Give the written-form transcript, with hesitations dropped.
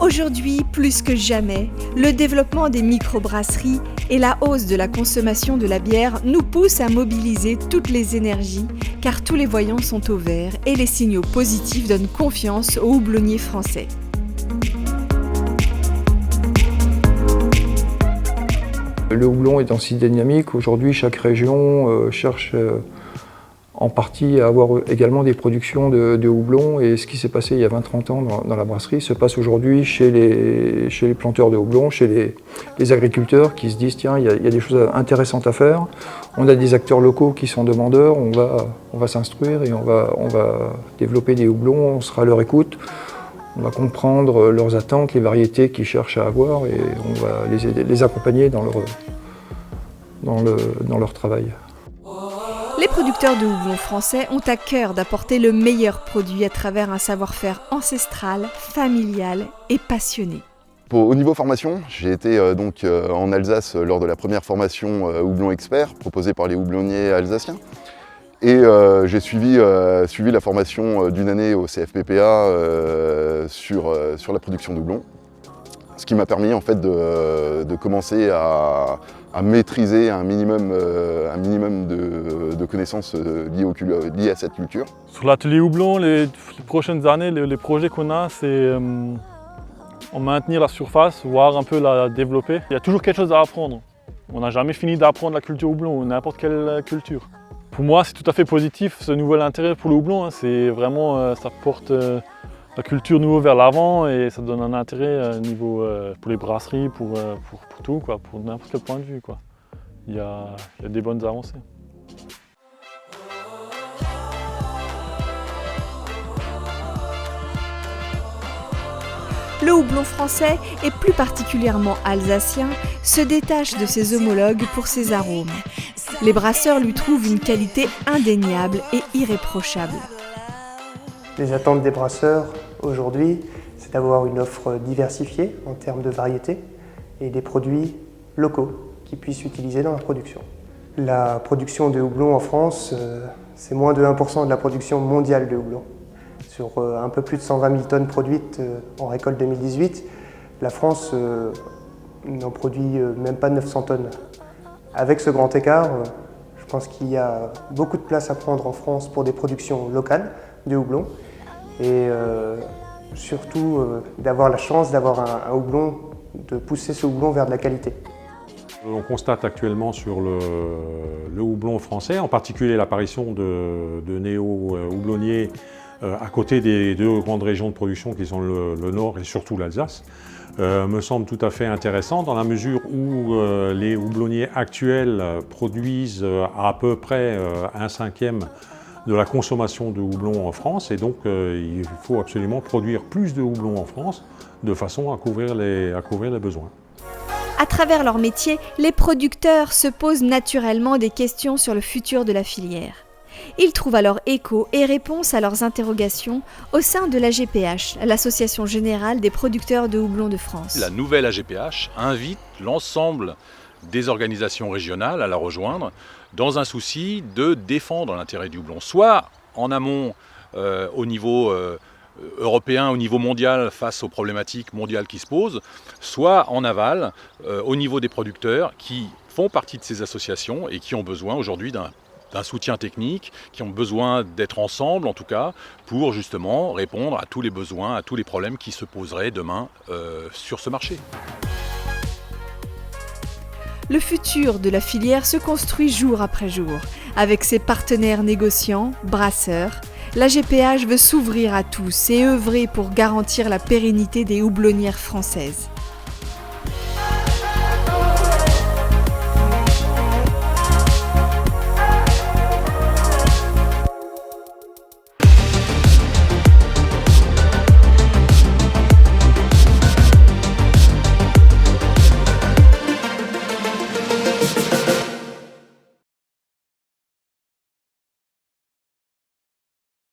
Aujourd'hui, plus que jamais, le développement des microbrasseries et la hausse de la consommation de la bière nous poussent à mobiliser toutes les énergies, car tous les voyants sont au vert et les signaux positifs donnent confiance aux houblonniers français. Le houblon est si dynamique. Aujourd'hui, chaque région cherche en partie à avoir également des productions de houblon. Et ce qui s'est passé il y a 20-30 ans dans la brasserie se passe aujourd'hui chez les planteurs de houblon, chez les agriculteurs qui se disent tiens, il y a des choses intéressantes à faire. On a des acteurs locaux qui sont demandeurs, on va s'instruire et on va développer des houblons, on sera à leur écoute. On va comprendre leurs attentes, les variétés qu'ils cherchent à avoir et on va les accompagner dans leur travail. Les producteurs de houblon français ont à cœur d'apporter le meilleur produit à travers un savoir-faire ancestral, familial et passionné. Au niveau formation, j'ai été en Alsace lors de la première formation Houblon Expert proposée par les houblonniers alsaciens. Et j'ai suivi la formation d'une année au CFPPA sur la production de houblon, ce qui m'a permis en fait de commencer à maîtriser un minimum de connaissances liées à cette culture. Sur l'atelier houblon, les prochaines années, les projets qu'on a, c'est en maintenir la surface, voire un peu la développer. Il y a toujours quelque chose à apprendre. On n'a jamais fini d'apprendre la culture houblon ou n'importe quelle culture. Pour moi, c'est tout à fait positif ce nouvel intérêt pour le houblon. C'est vraiment, ça porte la culture nouveau vers l'avant et ça donne un intérêt pour les brasseries, pour tout, quoi, pour n'importe quel point de vue, quoi. Il y a des bonnes avancées. Le houblon français, et plus particulièrement alsacien, se détache de ses homologues pour ses arômes. Les brasseurs lui trouvent une qualité indéniable et irréprochable. Les attentes des brasseurs aujourd'hui, c'est d'avoir une offre diversifiée en termes de variétés et des produits locaux qu'ils puissent utiliser dans leur production. La production de houblon en France, c'est moins de 1% de la production mondiale de houblon. Sur un peu plus de 120 000 tonnes produites en récolte 2018, la France n'en produit même pas 900 tonnes. Avec ce grand écart, je pense qu'il y a beaucoup de place à prendre en France pour des productions locales de houblon et surtout d'avoir la chance d'avoir un houblon, de pousser ce houblon vers de la qualité. On constate actuellement sur le houblon français, en particulier l'apparition de néo-houblonniers à côté des deux grandes régions de production qui sont le Nord et surtout l'Alsace, me semble tout à fait intéressant dans la mesure où les houblonniers actuels produisent à peu près 1/5 de la consommation de houblon en France et donc il faut absolument produire plus de houblon en France de façon à couvrir les besoins. À travers leur métier, les producteurs se posent naturellement des questions sur le futur de la filière. Ils trouvent alors écho et réponse à leurs interrogations au sein de l'AGPH, l'Association Générale des Producteurs de Houblon de France. La nouvelle AGPH invite l'ensemble des organisations régionales à la rejoindre dans un souci de défendre l'intérêt du houblon, soit en amont au niveau européen, au niveau mondial face aux problématiques mondiales qui se posent, soit en aval au niveau des producteurs qui font partie de ces associations et qui ont besoin aujourd'hui d'un soutien technique, qui ont besoin d'être ensemble en tout cas, pour justement répondre à tous les besoins, à tous les problèmes qui se poseraient demain sur ce marché. Le futur de la filière se construit jour après jour. Avec ses partenaires négociants, brasseurs, l'AGPH veut s'ouvrir à tous et œuvrer pour garantir la pérennité des houblonnières françaises.